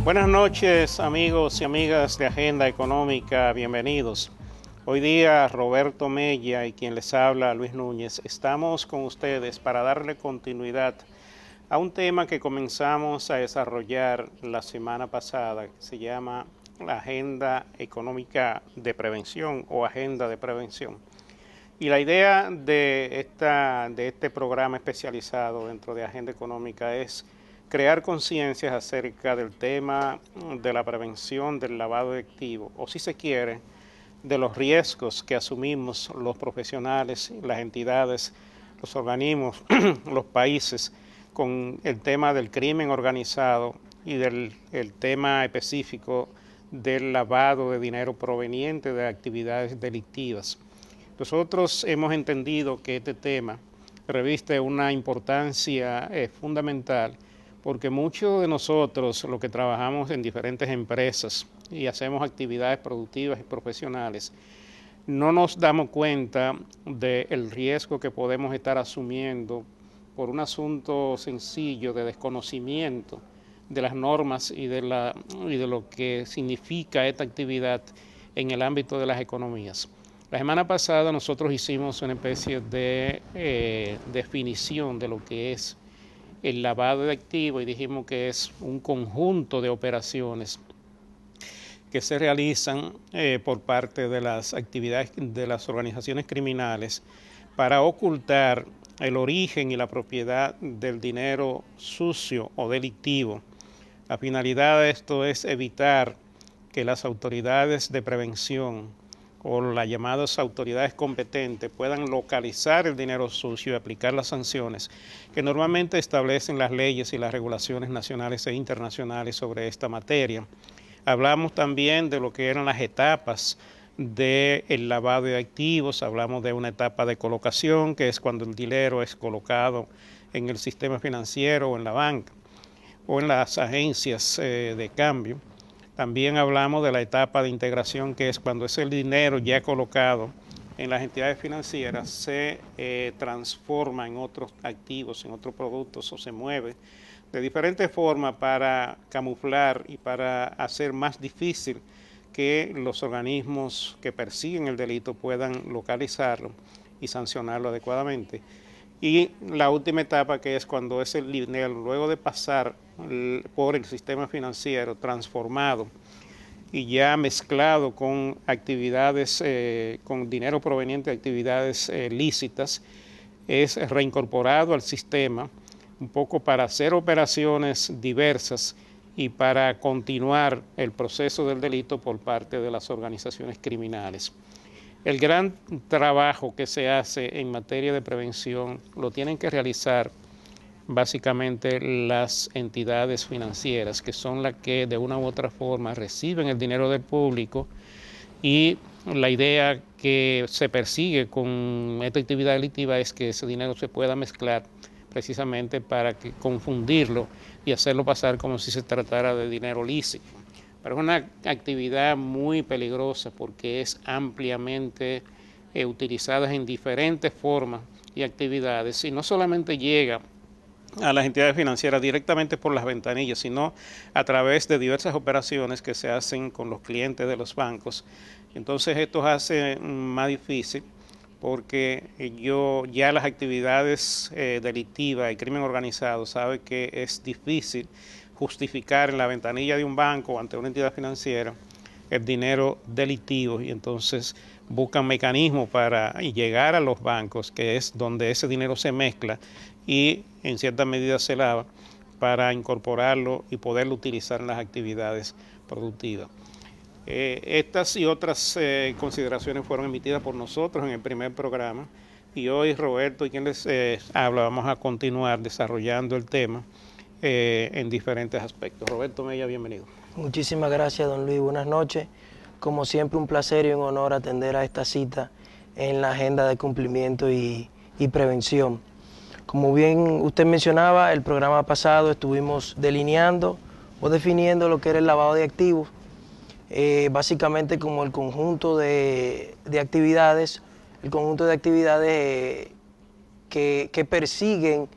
Buenas noches, amigos y amigas de Agenda Económica, bienvenidos. Hoy día Roberto Mella y quien les habla, Luis Núñez, estamos con ustedes para darle continuidad a un tema que comenzamos a desarrollar la semana pasada, que se llama la Agenda Económica de Prevención o Agenda de Prevención. Y la idea de este programa especializado dentro de Agenda Económica es crear conciencias acerca del tema de la prevención del lavado de activos, o si se quiere, de los riesgos que asumimos los profesionales, las entidades, los organismos, los países, con el tema del crimen organizado y del tema específico del lavado de dinero proveniente de actividades delictivas. Nosotros hemos entendido que este tema reviste una importancia fundamental porque muchos de nosotros, los que trabajamos en diferentes empresas y hacemos actividades productivas y profesionales, no nos damos cuenta del riesgo que podemos estar asumiendo por un asunto sencillo de desconocimiento de las normas y de lo que significa esta actividad en el ámbito de las economías. La semana pasada nosotros hicimos una especie de definición de lo que es el lavado de activos y dijimos que es un conjunto de operaciones que se realizan por parte de las actividades de las organizaciones criminales para ocultar el origen y la propiedad del dinero sucio o delictivo. La finalidad de esto es evitar que las autoridades de prevención o las llamadas autoridades competentes puedan localizar el dinero sucio y aplicar las sanciones que normalmente establecen las leyes y las regulaciones nacionales e internacionales sobre esta materia. Hablamos también de lo que eran las etapas del lavado de activos, hablamos de una etapa de colocación, que es cuando el dinero es colocado en el sistema financiero o en la banca o en las agencias de cambio. También hablamos de la etapa de integración, que es cuando ese dinero ya colocado en las entidades financieras se transforma en otros activos, en otros productos o se mueve de diferentes formas para camuflar y para hacer más difícil que los organismos que persiguen el delito puedan localizarlo y sancionarlo adecuadamente. Y la última etapa, que es cuando ese dinero, luego de pasar por el sistema financiero transformado y ya mezclado con actividades, con dinero proveniente de actividades lícitas, es reincorporado al sistema un poco para hacer operaciones diversas y para continuar el proceso del delito por parte de las organizaciones criminales. El gran trabajo que se hace en materia de prevención lo tienen que realizar básicamente las entidades financieras, que son las que de una u otra forma reciben el dinero del público, y la idea que se persigue con esta actividad delictiva es que ese dinero se pueda mezclar precisamente para confundirlo y hacerlo pasar como si se tratara de dinero lícito. Pero es una actividad muy peligrosa porque es ampliamente utilizada en diferentes formas y actividades, y no solamente llega a las entidades financieras directamente por las ventanillas, sino a través de diversas operaciones que se hacen con los clientes de los bancos. Entonces esto hace más difícil porque ya las actividades delictivas y crimen organizado sabe que es difícil justificar en la ventanilla de un banco o ante una entidad financiera el dinero delictivo, y entonces buscan mecanismos para llegar a los bancos, que es donde ese dinero se mezcla y en cierta medida se lava, para incorporarlo y poderlo utilizar en las actividades productivas. Estas y otras consideraciones fueron emitidas por nosotros en el primer programa, y hoy Roberto y quien les habla vamos a continuar desarrollando el tema en diferentes aspectos. Roberto Mella, bienvenido. Muchísimas gracias, don Luis. Buenas noches. Como siempre, un placer y un honor atender a esta cita en la agenda de cumplimiento y prevención. Como bien usted mencionaba, el programa pasado estuvimos delineando o definiendo lo que era el lavado de activos, básicamente como el conjunto de actividades, que persiguen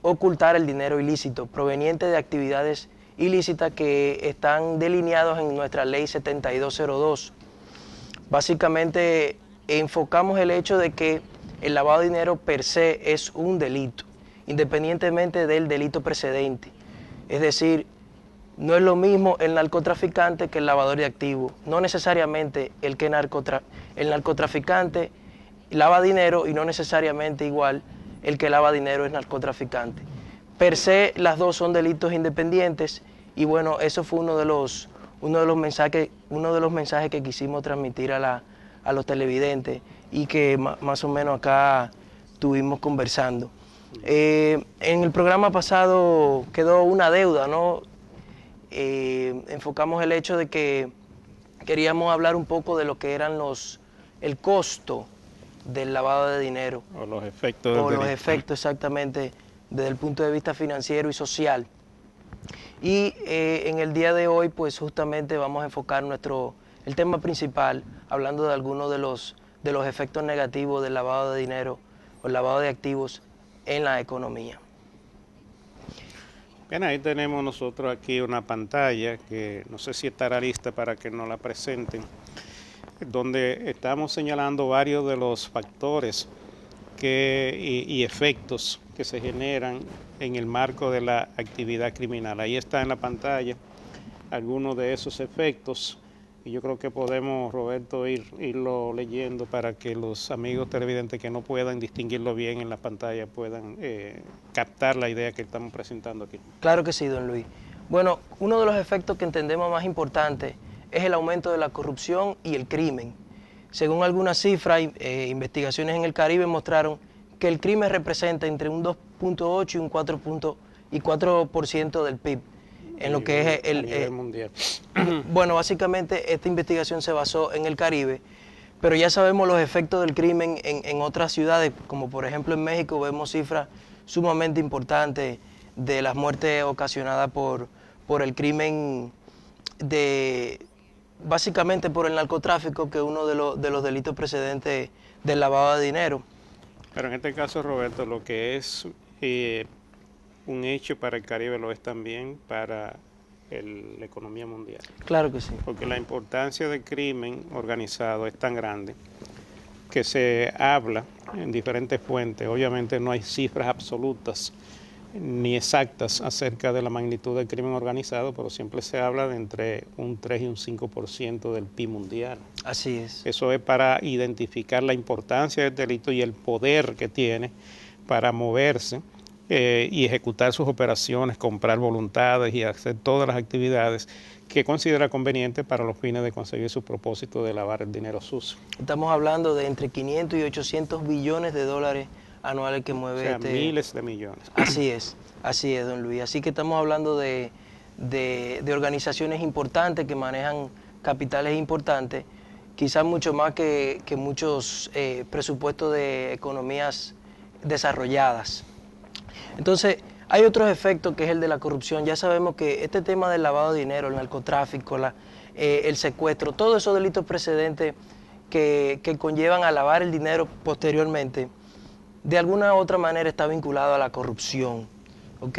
ocultar el dinero ilícito proveniente de actividades ilícitas que están delineados en nuestra ley 7202. Básicamente enfocamos el hecho de que el lavado de dinero per se es un delito, independientemente del delito precedente. Es decir, no es lo mismo el narcotraficante que el lavador de activos. No necesariamente el narcotraficante lava dinero y no necesariamente igual el que lava dinero es narcotraficante. Per se las dos son delitos independientes y bueno, eso fue uno de los mensajes que quisimos transmitir a los televidentes y que más o menos acá estuvimos conversando. En el programa pasado quedó una deuda, ¿no? Enfocamos el hecho de que queríamos hablar un poco de lo que eran el costo del lavado de dinero. O los efectos del delito. Los efectos, exactamente, desde el punto de vista financiero y social. Y en el día de hoy, pues justamente vamos a enfocar el tema principal, hablando de algunos de los efectos negativos del lavado de dinero o el lavado de activos en la economía. Bien, ahí tenemos nosotros aquí una pantalla que no sé si estará lista para que nos la presenten, donde estamos señalando varios de los factores y efectos que se generan en el marco de la actividad criminal. Ahí está en la pantalla algunos de esos efectos y yo creo que podemos, Roberto, irlo leyendo para que los amigos televidentes que no puedan distinguirlo bien en la pantalla puedan captar la idea que estamos presentando aquí. Claro que sí, don Luis. Bueno, uno de los efectos que entendemos más importantes es el aumento de la corrupción y el crimen. Según algunas cifras, investigaciones en el Caribe mostraron que el crimen representa entre un 2.8 y un 4% del PIB. En lo que es el nivel mundial. Bueno, básicamente esta investigación se basó en el Caribe, pero ya sabemos los efectos del crimen en otras ciudades, como por ejemplo en México vemos cifras sumamente importantes de las muertes ocasionadas por el crimen básicamente por el narcotráfico, que es uno de los delitos precedentes del lavado de dinero. Pero en este caso, Roberto, lo que es un hecho para el Caribe lo es también para la economía mundial. Claro que sí. Porque la importancia del crimen organizado es tan grande que se habla en diferentes fuentes. Obviamente no hay cifras absolutas ni exactas acerca de la magnitud del crimen organizado, pero siempre se habla de entre un 3 y un 5% del PIB mundial. Así es. Eso es para identificar la importancia del delito y el poder que tiene para moverse y ejecutar sus operaciones, comprar voluntades y hacer todas las actividades que considera conveniente para los fines de conseguir su propósito de lavar el dinero sucio. Estamos hablando de entre 500 y 800 billones de dólares anuales que mueve miles de millones. Así es, don Luis. Así que estamos hablando de organizaciones importantes que manejan capitales importantes, quizás mucho más que muchos presupuestos de economías desarrolladas. Entonces, hay otros efectos que es el de la corrupción. Ya sabemos que este tema del lavado de dinero, el narcotráfico, el secuestro, todos esos delitos precedentes que conllevan a lavar el dinero posteriormente, de alguna u otra manera está vinculado a la corrupción, ¿ok?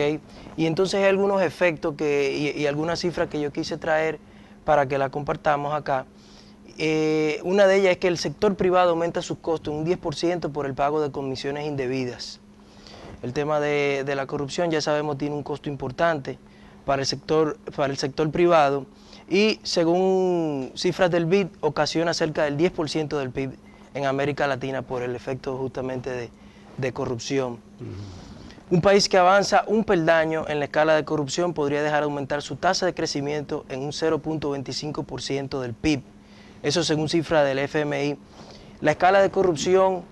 Y entonces hay algunos efectos y algunas cifras que yo quise traer para que la compartamos acá. Una de ellas es que el sector privado aumenta sus costos un 10% por el pago de comisiones indebidas. El tema de la corrupción, ya sabemos, tiene un costo importante para el sector privado y según cifras del BID ocasiona cerca del 10% del PIB en América Latina por el efecto justamente de corrupción. Un país que avanza un peldaño en la escala de corrupción podría dejar aumentar su tasa de crecimiento en un 0.25% del PIB. Eso según cifras del FMI. La escala de corrupción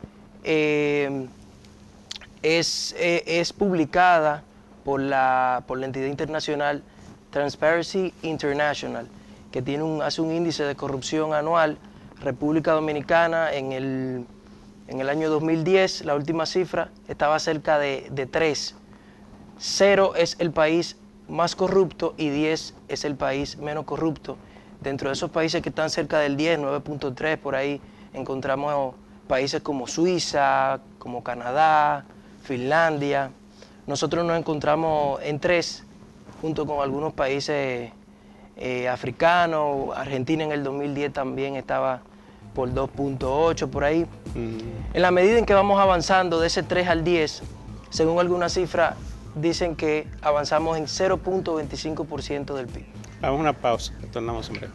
es publicada por la entidad internacional Transparency International, que hace un índice de corrupción anual. República Dominicana en el año 2010, la última cifra, estaba cerca de 3. 0 es el país más corrupto y 10 es el país menos corrupto. Dentro de esos países que están cerca del 10, 9.3, por ahí encontramos países como Suiza, como Canadá, Finlandia. Nosotros nos encontramos en 3, junto con algunos países africanos. Argentina en el 2010 también estaba por 2.8 por ahí. En la medida en que vamos avanzando de ese 3 al 10, según algunas cifras, dicen que avanzamos en 0.25% del PIB. Hagamos una pausa, retornamos en breve.